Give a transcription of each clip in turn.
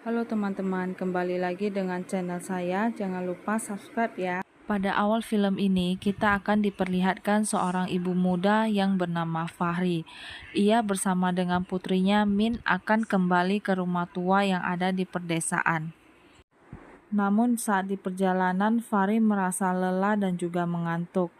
Halo teman-teman, kembali lagi dengan channel saya. Jangan lupa subscribe ya. Pada awal film ini, kita akan diperlihatkan seorang ibu muda yang bernama Fahri. Ia bersama dengan putrinya Min akan kembali ke rumah tua yang ada di pedesaan. Namun saat di perjalanan, Fahri merasa lelah dan juga mengantuk.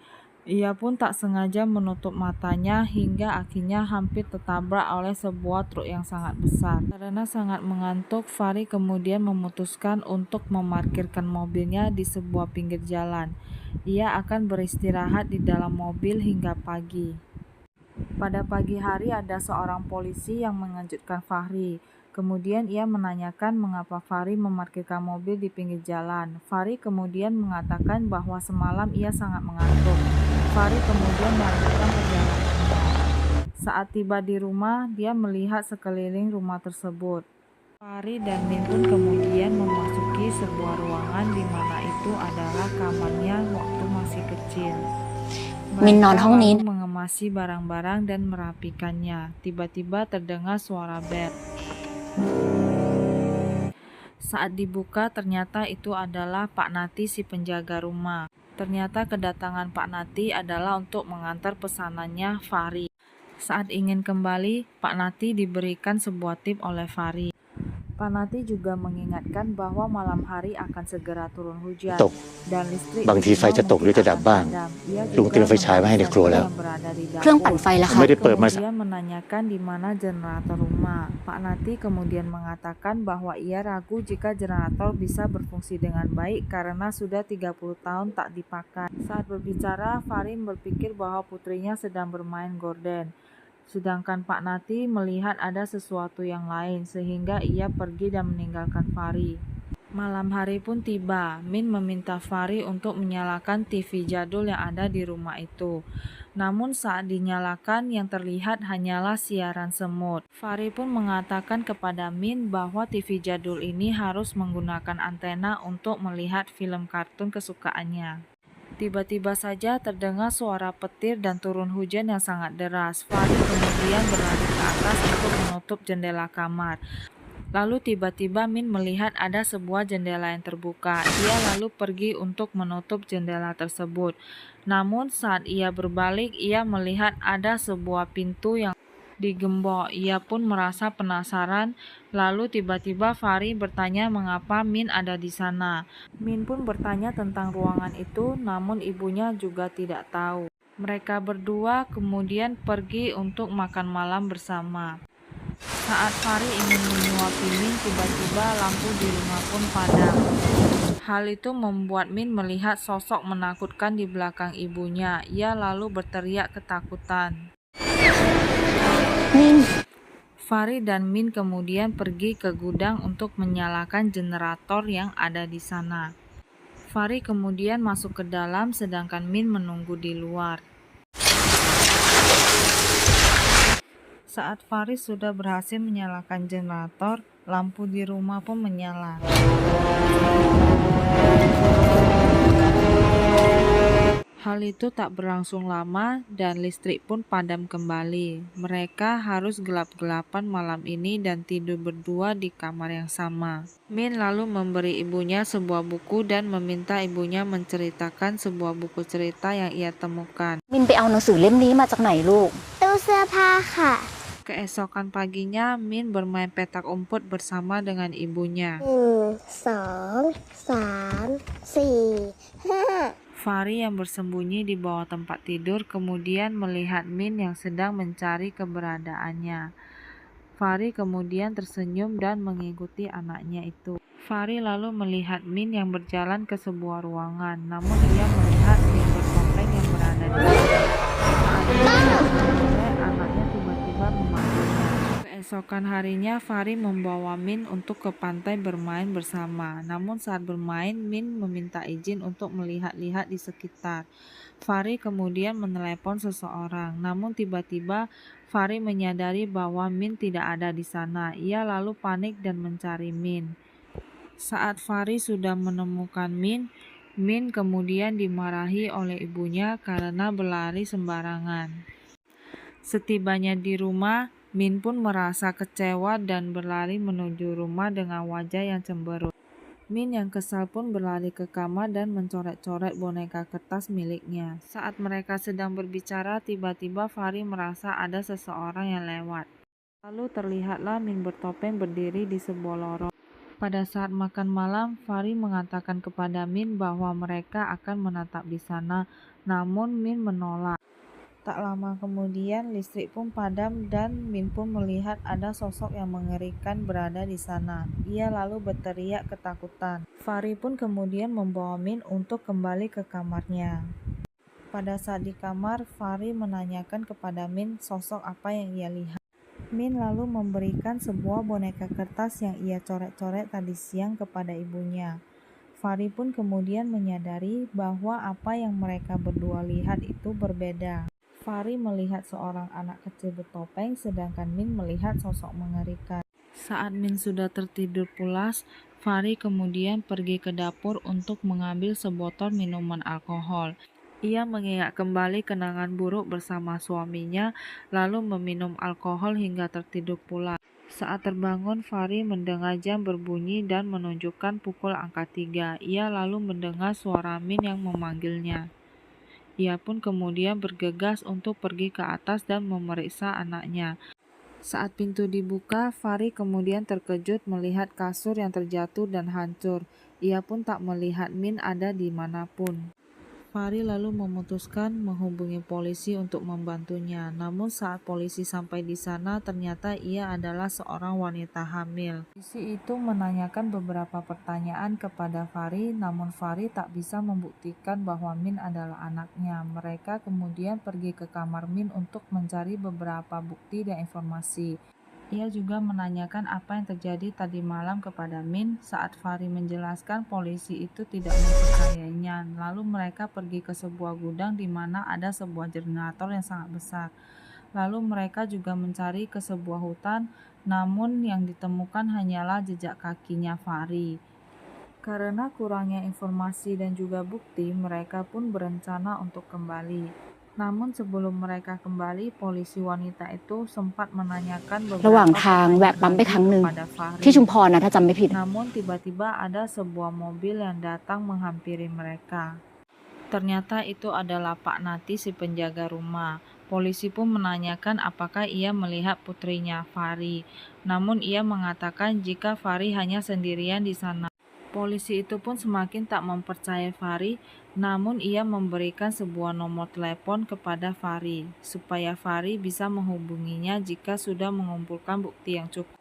Ia pun tak sengaja menutup matanya hingga akhirnya hampir tertabrak oleh sebuah truk yang sangat besar. Karena sangat mengantuk, Fahri kemudian memutuskan untuk memarkirkan mobilnya di sebuah pinggir jalan. Ia akan beristirahat di dalam mobil hingga pagi. Pada pagi hari ada seorang polisi yang mengejutkan Fahri. Kemudian ia menanyakan mengapa Fahri memarkirkan mobil di pinggir jalan. Fahri kemudian mengatakan bahwa semalam ia sangat mengantuk. Fahri kemudian melanjutkan perjalanannya. Saat tiba di rumah, dia melihat sekeliling rumah tersebut. Fahri dan Min pun kemudian memasuki sebuah ruangan di mana itu adalah kamarnya waktu masih kecil. Min nอน Mereka ห้องนี้ lalu mengemasi barang-barang dan merapikannya. Tiba-tiba terdengar suara bel. Saat dibuka, ternyata itu adalah Pak Nati, si penjaga rumah. Ternyata kedatangan Pak Nati adalah untuk mengantar pesanannya Fahri. Saat ingin kembali, Pak Nati diberikan sebuah tip oleh Fahri. Pak Nati juga mengingatkan bahwa malam hari akan segera turun hujan ตก dan listrik บางที di ไฟ rumah จะตกหรือ mungkin จะดับ akan บ้าง padam. Ia ลุง juga เตรียมไฟฉายมาให้ในครัว menambah แล้ว yang berada di เครื่องปั่ dapur. นไฟล่ะคะ ไม่ได้เปิดมา Kemudian menanyakan di mana generator rumah. Pak Nati kemudian mengatakan bahwa ia ragu jika generator bisa berfungsi dengan baik karena sudah 30 tahun tak dipakai. Saat berbicara, Fahri berpikir bahwa putrinya sedang bermain gorden. Sedangkan Pak Nati melihat ada sesuatu yang lain sehingga ia pergi dan meninggalkan Fahri. Malam hari pun tiba. Min meminta Fahri untuk menyalakan TV jadul yang ada di rumah itu. Namun saat dinyalakan yang terlihat hanyalah siaran semut. Fahri pun mengatakan kepada Min bahwa TV jadul ini harus menggunakan antena untuk melihat film kartun kesukaannya. Tiba-tiba saja terdengar suara petir dan turun hujan yang sangat deras. Fahri kemudian berlari ke atas untuk menutup jendela kamar. Lalu tiba-tiba Min melihat ada sebuah jendela yang terbuka. Ia lalu pergi untuk menutup jendela tersebut. Namun saat ia berbalik, ia melihat ada sebuah pintu yang digembok. Ia pun merasa penasaran. Lalu tiba-tiba Fahri bertanya mengapa Min ada di sana. Min pun bertanya tentang ruangan itu, namun ibunya juga tidak tahu. Mereka berdua kemudian pergi untuk makan malam bersama. Saat Fahri ingin menyuapi Min, tiba-tiba lampu di rumah pun padam. Hal itu membuat Min melihat sosok menakutkan di belakang ibunya. Ia lalu berteriak ketakutan. นิ่ง Fahri dan Min kemudian pergi ke gudang untuk menyalakan generator yang ada di sana. Fahri kemudian masuk ke dalam sedangkan Min menunggu di luar. Saat Fahri sudah berhasil menyalakan generator, lampu di rumah pun menyala. Hal itu tak berlangsung lama dan listrik pun padam kembali. Mereka harus gelap-gelapan malam ini dan tidur berdua di kamar yang sama. Min lalu memberi ibunya sebuah buku dan meminta ibunya menceritakan sebuah buku cerita yang ia temukan. มินไปเอาหนังสือเล่มนี้มาจากไหนลูก ตู้เสื้อผ้าค่ะ Keesokan paginya, Min bermain petak umpet bersama dengan ibunya. 1 2 3 4 5 Fahri yang bersembunyi di bawah tempat tidur kemudian melihat Min yang sedang mencari keberadaannya. Fahri kemudian tersenyum dan mengikuti anaknya itu. Fahri lalu melihat Min yang berjalan ke sebuah ruangan, namun ia melihat Min bertopeng yang berada di sana. Saat ia menoleh, anaknya tiba-tiba memanggilnya. Keesokan harinya, Fahri membawa Min untuk ke pantai bermain bersama. Namun saat bermain, Min meminta izin untuk melihat-lihat di sekitar. Fahri kemudian menelepon seseorang. Namun tiba-tiba Fahri menyadari bahwa Min tidak ada di sana. Ia lalu panik dan mencari Min. Saat Fahri sudah menemukan Min, Min kemudian dimarahi oleh ibunya karena berlari sembarangan. Setibanya di rumah, Min pun merasa kecewa dan berlari menuju rumah dengan wajah yang cemberut. Min yang kesal pun berlari ke kamar dan mencoret-coret boneka kertas miliknya. Saat mereka sedang berbicara, tiba-tiba Fahri merasa ada seseorang yang lewat. Lalu terlihatlah Min bertopeng berdiri di sebuah lorong. Pada saat makan malam, Fahri mengatakan kepada Min bahwa mereka akan menatap di sana, namun Min menolak. Tak lama kemudian, listrik pun padam dan Min pun melihat ada sosok yang mengerikan berada di sana. Ia lalu berteriak ketakutan. Fahri pun kemudian membawa Min untuk kembali ke kamarnya. Pada saat di kamar, Fahri menanyakan kepada Min sosok apa yang ia lihat. Min lalu memberikan sebuah boneka kertas yang ia coret-coret tadi siang kepada ibunya. Fahri pun kemudian menyadari bahwa apa yang mereka berdua lihat itu berbeda. Fahri melihat seorang anak kecil bertopeng, sedangkan Min melihat sosok mengerikan. Saat Min sudah tertidur pulas, Fahri kemudian pergi ke dapur untuk mengambil sebotol minuman alkohol. Ia mengingat kembali kenangan buruk bersama suaminya, lalu meminum alkohol hingga tertidur pulas. Saat terbangun, Fahri mendengar jam berbunyi dan menunjukkan pukul angka 3. Ia lalu mendengar suara Min yang memanggilnya. Ia pun kemudian bergegas untuk pergi ke atas dan memeriksa anaknya. Saat pintu dibuka, Fahri kemudian terkejut melihat kasur yang terjatuh dan hancur. Ia pun tak melihat Min ada di manapun. Fahri lalu memutuskan menghubungi polisi untuk membantunya. Namun saat polisi sampai di sana, ternyata ia adalah seorang wanita hamil. Polisi itu menanyakan beberapa pertanyaan kepada Fahri, namun Fahri tak bisa membuktikan bahwa Min adalah anaknya. Mereka kemudian pergi ke kamar Min untuk mencari beberapa bukti dan informasi. Ia juga menanyakan apa yang terjadi tadi malam kepada Min. Saat Fahri menjelaskan, polisi itu tidak mempercayainya. Lalu mereka pergi ke sebuah gudang di mana ada sebuah generator yang sangat besar. Lalu mereka juga mencari ke sebuah hutan, namun yang ditemukan hanyalah jejak kakinya Fahri. Karena kurangnya informasi dan juga bukti, mereka pun berencana untuk kembali. Namun sebelum mereka kembali, polisi wanita itu sempat menanyakan ระหว่าง beberapa ทางแวะ pertanyaan ปั๊มไป lagi ครั้งหนึ่ง kepada ที่ชุม Fahri. พรนะถ้าจำไม่ผิด Namun tiba-tiba ada sebuah mobil yang datang menghampiri mereka. Ternyata itu adalah Pak Nati, si penjaga rumah. Polisi pun menanyakan apakah ia melihat putrinya Fahri. Namun ia mengatakan jika Fahri hanya sendirian di sana. Polisi itu pun semakin tak mempercayai Fahri, namun ia memberikan sebuah nomor telepon kepada Fahri, supaya Fahri bisa menghubunginya jika sudah mengumpulkan bukti yang cukup.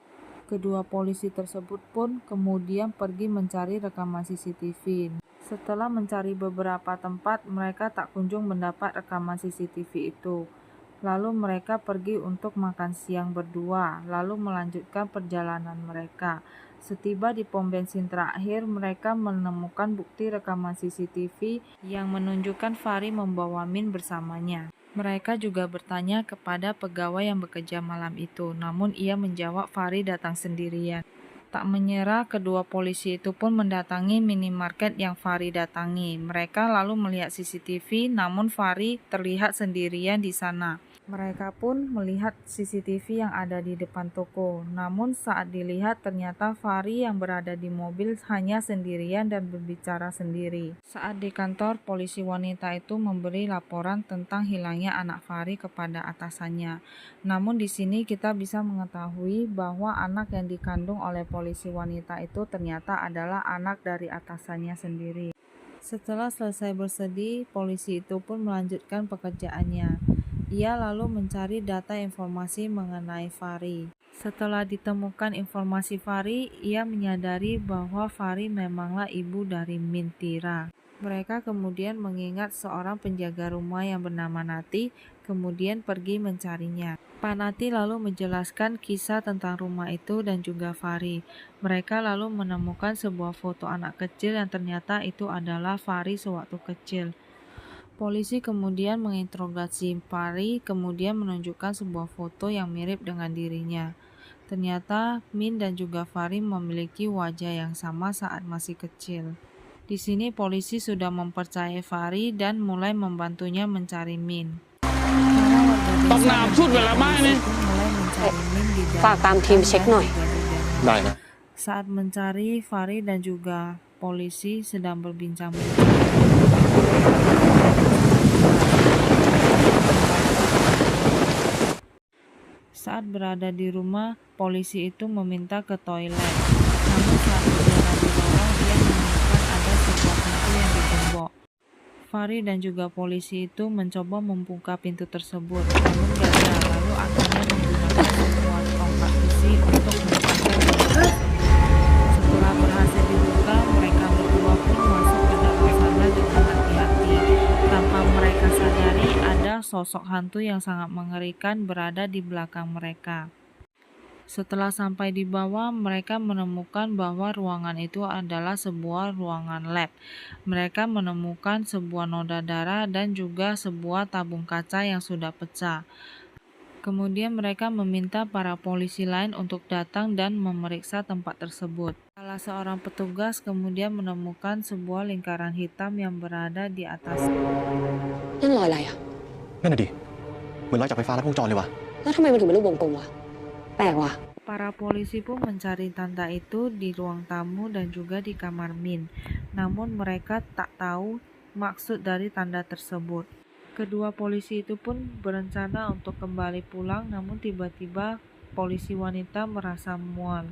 Kedua polisi tersebut pun kemudian pergi mencari rekaman CCTV. Setelah mencari beberapa tempat, mereka tak kunjung mendapat rekaman CCTV itu. Lalu mereka pergi untuk makan siang berdua, lalu melanjutkan perjalanan mereka. Setiba di pom bensin terakhir, mereka menemukan bukti rekaman CCTV yang menunjukkan Fahri membawa Min bersamanya. Mereka juga bertanya kepada pegawai yang bekerja malam itu, namun ia menjawab Fahri datang sendirian. Tak menyerah, kedua polisi itu pun mendatangi minimarket yang Fahri datangi. Mereka lalu melihat CCTV, namun Fahri terlihat sendirian di sana. Mereka pun melihat CCTV yang ada di depan toko. Namun saat dilihat, ternyata Fahri yang berada di mobil hanya sendirian dan berbicara sendiri. Saat di kantor, polisi wanita itu memberi laporan tentang hilangnya anak Fahri kepada atasannya. Namun di sini kita bisa mengetahui bahwa anak yang dikandung oleh polisi wanita itu ternyata adalah anak dari atasannya sendiri. Setelah selesai bersedih, polisi itu pun melanjutkan pekerjaannya. Ia lalu mencari data informasi mengenai Fahri. Setelah ditemukan informasi Fahri, ia menyadari bahwa Fahri memanglah ibu dari Min Tira. Mereka kemudian mengingat seorang penjaga rumah yang bernama Nati, kemudian pergi mencarinya. Pak Nati lalu menjelaskan kisah tentang rumah itu dan juga Fahri. Mereka lalu menemukan sebuah foto anak kecil yang ternyata itu adalah Fahri sewaktu kecil. Polisi kemudian menginterogasi Fahri, kemudian menunjukkan sebuah foto yang mirip dengan dirinya. Ternyata Min dan juga Fahri memiliki wajah yang sama saat masih kecil. Di sini polisi sudah mempercayai Fahri dan mulai membantunya mencari Min. Para warga ตอกน้ำสุดเวลาไม้นี่ mulai mencari Min di dalam ฝากตามทีมเช็คหน่อย ได้นะ Saat mencari, Fahri dan juga polisi sedang berbincang-bincang. Saat berada di rumah, polisi itu meminta ke toilet. Namun saat berjalan di bawah, dia menemukan ada sebuah pintu yang digembok. Fahri dan juga polisi itu mencoba membuka pintu tersebut, namun gagal. Lalu akhirnya menggunakan sebuah tongkat besi untuk membuka pintu tersebut. Setelah berhasil dibuka, mereka berdua pun masuk ke dalam sana dengan hati-hati. Tanpa mereka sadari, ada sosok hantu yang sangat mengerikan berada di belakang mereka. Setelah sampai di bawah, mereka menemukan bahwa ruangan itu adalah sebuah ruangan lab. Mereka menemukan sebuah noda darah dan juga sebuah tabung kaca yang sudah pecah. Kemudian mereka meminta para polisi lain untuk datang dan memeriksa tempat tersebut. Salah seorang petugas kemudian menemukan sebuah lingkaran hitam yang berada di atas. นั่นรอยอะไรอ่ะ นั่นน่ะดิ เหมือนรอยจากไฟฟ้าลัดวงจรเลยว่ะ แล้วทำไมมันถึงเป็นรูปวงกลมวะ แปลกว่ะ Para polisi pun mencari tanda itu di ruang tamu dan juga di kamar Min. Namun mereka tak tahu maksud dari tanda tersebut. Kedua polisi itu pun berencana untuk kembali pulang, namun tiba-tiba polisi wanita merasa mual.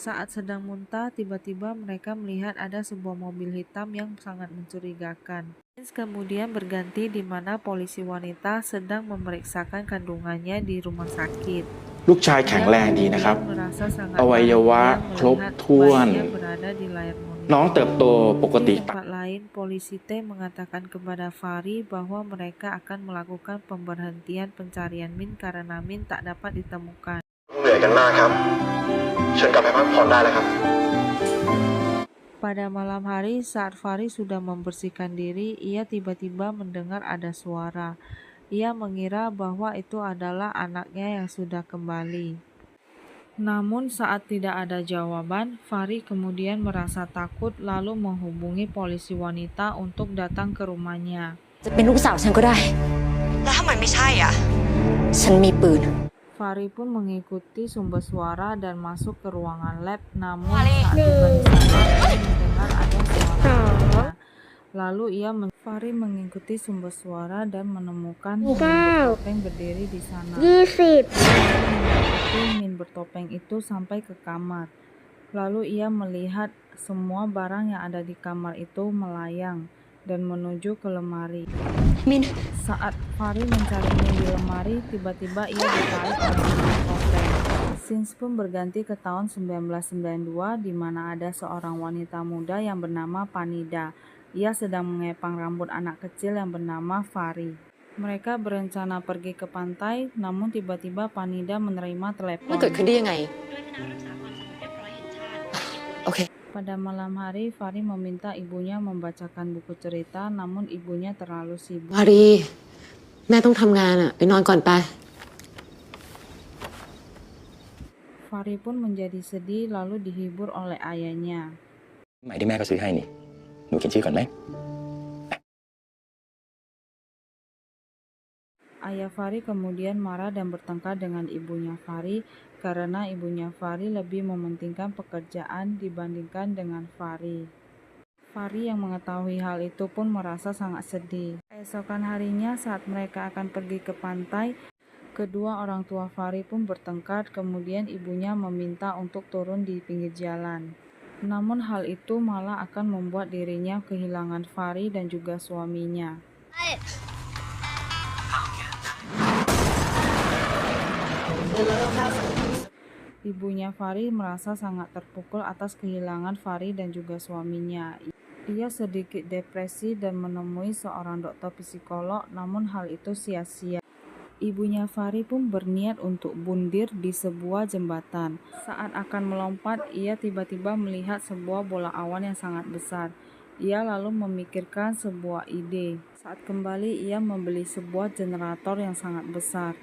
Saat sedang muntah, tiba-tiba mereka melihat ada sebuah mobil hitam yang sangat mencurigakan. Kemudian berganti di mana polisi wanita sedang memeriksakan kandungannya di rumah sakit. ลูกชายแข็งแรงดีนะครับ Dia merasa sangat อวัยวะ bahagia ครบ melihat ถ้วน bayinya berada di layar monitor. น้องเติบโตปกติ Di tempat lain, polisi T mengatakan kepada Fahri bahwa mereka akan melakukan pemberhentian pencarian Min karena Min tak dapat ditemukan. เหนื่อยกันมากครับ เชิญกลับไปพักผ่อนได้แล้วครับ Pada malam hari, saat Fahri sudah membersihkan diri, ia tiba-tiba mendengar ada suara. Ia mengira bahwa itu adalah anaknya yang sudah kembali. Namun saat tidak ada jawaban, Fahri kemudian merasa takut lalu menghubungi polisi wanita untuk datang ke rumahnya. จะเป็นลูกสาวฉันก็ได้ แล้วทำไมไม่ใช่อ่ะ ฉันมีปืน Fahri pun mengikuti sumber suara dan masuk ke ruangan lab, namun Fahri. saat tiba di sana, ia mendengar ada suara anaknya. Lalu Fahri mengikuti sumber suara dan menemukan Min bertopeng berdiri di sana. Dia mengikuti Min bertopeng itu sampai ke kamar. Lalu ia melihat semua barang yang ada di kamar itu melayang dan menuju ke lemari. มิน Saat Fahri mencari Min di lemari, tiba-tiba ia ditarik oleh Min bertopeng. Scenes pun berganti ke tahun 1992 di mana ada seorang wanita muda yang bernama Panida. Ia sedang mengepang rambut anak kecil yang bernama Fahri. Mereka berencana pergi ke pantai, namun tiba-tiba Panida menerima มัน telepon. เกิดขึ้นได้ยังไง โอเค Pada malam hari, Fahri meminta ibunya membacakan buku cerita, namun ibunya terlalu sibuk. วารี แม่ต้องทำงานอ่ะ ไปนอนก่อนไป Fahri pun menjadi sedih lalu dihibur oleh ayahnya. ใหม่ที่แม่ก็ซื้อให้นี่ หนูเขียนชื่อก่อนไหม Ayah Fahri kemudian marah dan bertengkar dengan ibunya Fahri karena ibunya Fahri lebih mementingkan pekerjaan dibandingkan dengan Fahri. Fahri yang mengetahui hal itu pun merasa sangat sedih. Keesokan harinya saat mereka akan pergi ke pantai, kedua orang tua Fahri pun bertengkar, kemudian ibunya meminta untuk turun di pinggir jalan. Namun hal itu malah akan membuat dirinya kehilangan Fahri dan juga suaminya. Ibunya Fahri merasa sangat terpukul atas kehilangan Fahri dan juga suaminya. Ia sedikit depresi dan menemui seorang dokter psikolog, namun hal itu sia-sia. Ibunya Fahri pun berniat untuk bundir di sebuah jembatan. Saat akan melompat, ia tiba-tiba melihat sebuah bola awan yang sangat besar. Ia lalu memikirkan sebuah ide. Saat kembali, ia membeli sebuah generator yang sangat besar.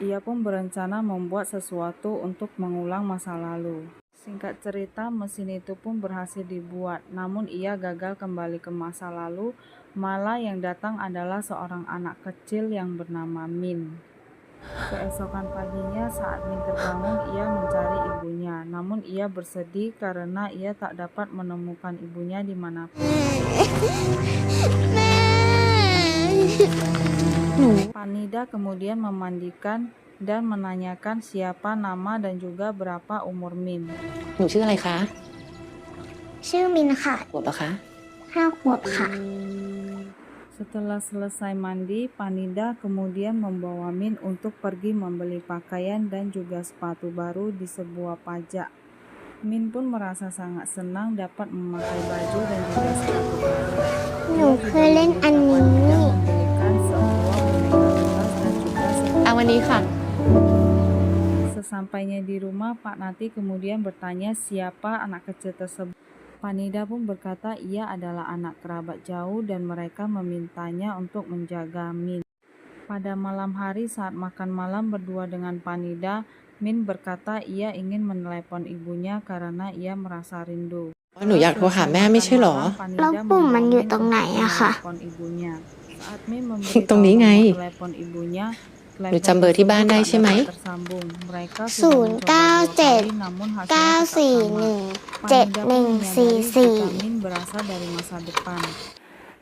Ia pun berencana membuat sesuatu untuk mengulang masa lalu. Singkat cerita, mesin itu pun berhasil dibuat, namun ia gagal kembali ke masa lalu Malah yang datang adalah seorang anak kecil yang bernama Min. Keesokan paginya saat Min terbangun, ia mencari ibunya. Namun ia bersedih karena ia tak dapat menemukan ibunya dimanapun. Panida kemudian memandikan dan menanyakan siapa nama dan juga berapa umur Min. หนูชื่ออะไรคะ ชื่อมินค่ะ ขวบปะคะ 5 ขวบค่ะ Setelah selesai mandi, Panida kemudian membawa Min untuk pergi membeli pakaian dan juga sepatu baru di sebuah pajak. Min pun merasa sangat senang dapat memakai baju dan juga sepatu baru. หนูเคยเล่นอันนี้ Panida membelikan sebuah boneka gelas dan juga เอาวันนี้ค่ะ Sesampainya di rumah, Pak Nati kemudian bertanya siapa anak kecil tersebut. Panida pun berkata ia adalah anak kerabat jauh dan mereka memintanya untuk menjaga Min. Pada malam hari saat makan malam berdua dengan Panida, Min berkata ia ingin menelepon ibunya karena ia merasa rindu. หนูอยากโทรหาแม่ไม่ใช่เหรอ แล้วปุ่มมันอยู่ตรงไหนอะคะ Telepon ibunya. Saat Min ตรงนี้ไง memberitahu nomor telepon ibunya, หนูจำเบอร์ที่บ้านได้ใช่ไหม tersambung. Mereka ศู sudah นย์ mencoba เก้า dua เจ็ด kali, namun hasilnya เก้า tetap สี่ sama. หนึ่งเจ็ด Panida หนึ่ง pun สี่ menyadari สี่ jika Min berasal dari masa depan.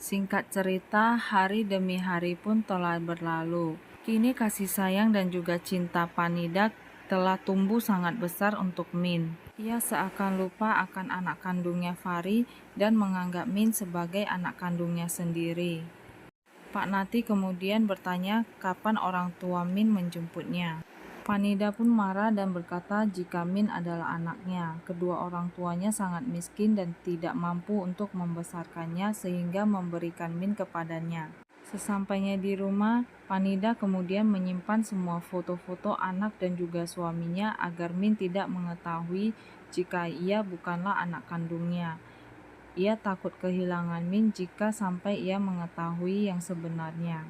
Singkat cerita, hari demi hari pun telah berlalu. Kini kasih sayang dan juga cinta Panida telah tumbuh sangat besar untuk Min. Ia seakan lupa akan anak kandungnya Fari dan menganggap Min sebagai anak kandungnya sendiri. Pak Nati kemudian bertanya kapan orang tua Min menjemputnya. Panida pun marah dan berkata jika Min adalah anaknya. Kedua orang tuanya sangat miskin dan tidak mampu untuk membesarkannya sehingga memberikan Min kepadanya. Sesampainya di rumah, Panida kemudian menyimpan semua foto-foto anak dan juga suaminya agar Min tidak mengetahui jika ia bukanlah anak kandungnya. Ia takut kehilangan Min jika sampai ia mengetahui yang sebenarnya.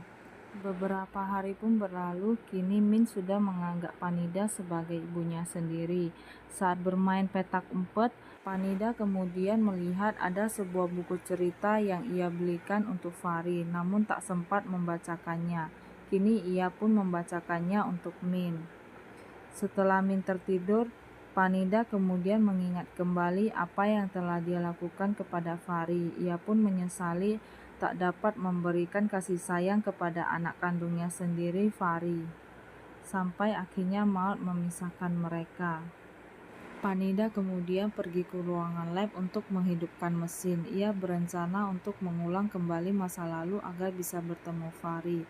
Beberapa hari pun berlalu, kini Min sudah menganggap Panida sebagai ibunya sendiri. Saat bermain petak umpet, Panida kemudian melihat ada sebuah buku cerita yang ia belikan untuk Fari, namun tak sempat membacakannya. Kini ia pun membacakannya untuk Min. Setelah Min tertidur, Panida kemudian mengingat kembali apa yang telah dia lakukan kepada Fari. Ia pun menyesali tak dapat memberikan kasih sayang kepada anak kandungnya sendiri, Fari. Sampai akhirnya maut memisahkan mereka. Panida kemudian pergi ke ruangan lab untuk menghidupkan mesin. Ia berencana untuk mengulang kembali masa lalu agar bisa bertemu Fari.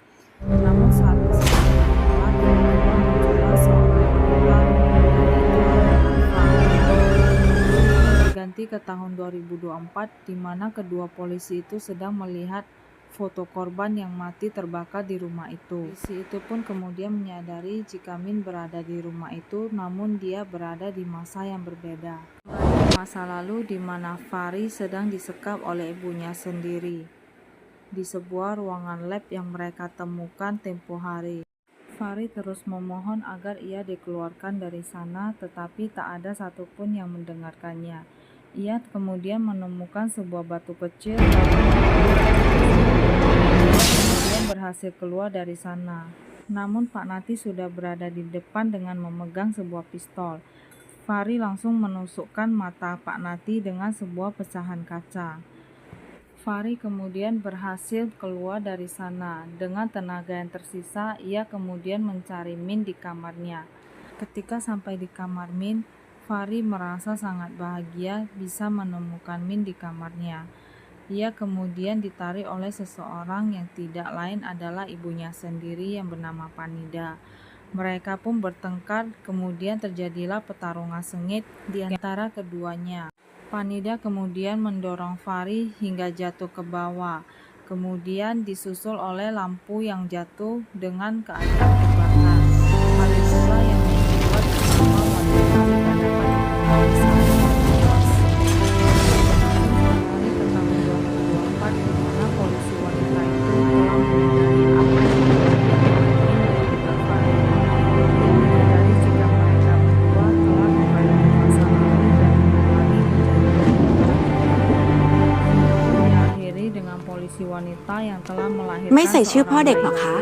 Namun saat mesin menyala, tiba-tiba muncullah seorang wanita dan itu adalah Fari. Berganti ke tahun 2024 di mana kedua polisi itu sedang melihat foto korban yang mati terbakar di rumah itu. Polisi itu pun kemudian menyadari jika Min berada di rumah itu, namun dia berada di masa yang berbeda. Di masa lalu di mana Fari sedang disekap oleh ibunya sendiri di sebuah ruangan lab yang mereka temukan tempo hari. Fari terus memohon agar ia dikeluarkan dari sana, tetapi tak ada satupun yang mendengarkannya. Ia kemudian menemukan sebuah batu kecil kemudian berhasil keluar dari sana. Namun Pak Nati sudah berada di depan dengan memegang sebuah pistol. Fari langsung menusukkan mata Pak Nati dengan sebuah pecahan kaca. Fari kemudian berhasil keluar dari sana. Dengan tenaga yang tersisa, ia kemudian mencari Min di kamarnya. Ketika sampai di kamar Min, Fari merasa sangat bahagia bisa menemukan Min di kamarnya. Ia kemudian ditarik oleh seseorang yang tidak lain adalah ibunya sendiri yang bernama Panida. Mereka pun bertengkar, kemudian terjadilah pertarungan sengit di antara keduanya. Panida kemudian mendorong Fari hingga jatuh ke bawah, kemudian disusul oleh lampu yang jatuh dengan keadaan terbakar. Hal itulah yang membuat semua wanita tidak dapat diketahui saat tewas. Kembali ke tahun 2024 di mana polisi wanita itu telah menyadari apa yang terjadi Fari. Dia menyadari jika mereka berdua telah kembali ke masa lalu dan kembali menjadi diakhiri dengan polisi wanita ไม่ใส่ชื่อพ่อเด็กเหรอคะ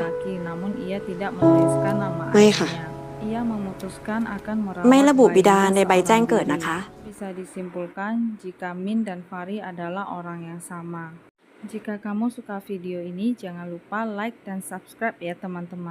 namun ia tidak menuliskan nama ไม่ค่ะ ayahnya. Ia memutuskan akan merawat ไม่ระบุบิดา bayinya ในใบแจ้ง seorang เกิด diri. นะคะ Bisa disimpulkan jika Min dan Fari adalah orang yang sama. Jika kamu suka video ini, jangan lupa like dan subscribe ya teman-teman.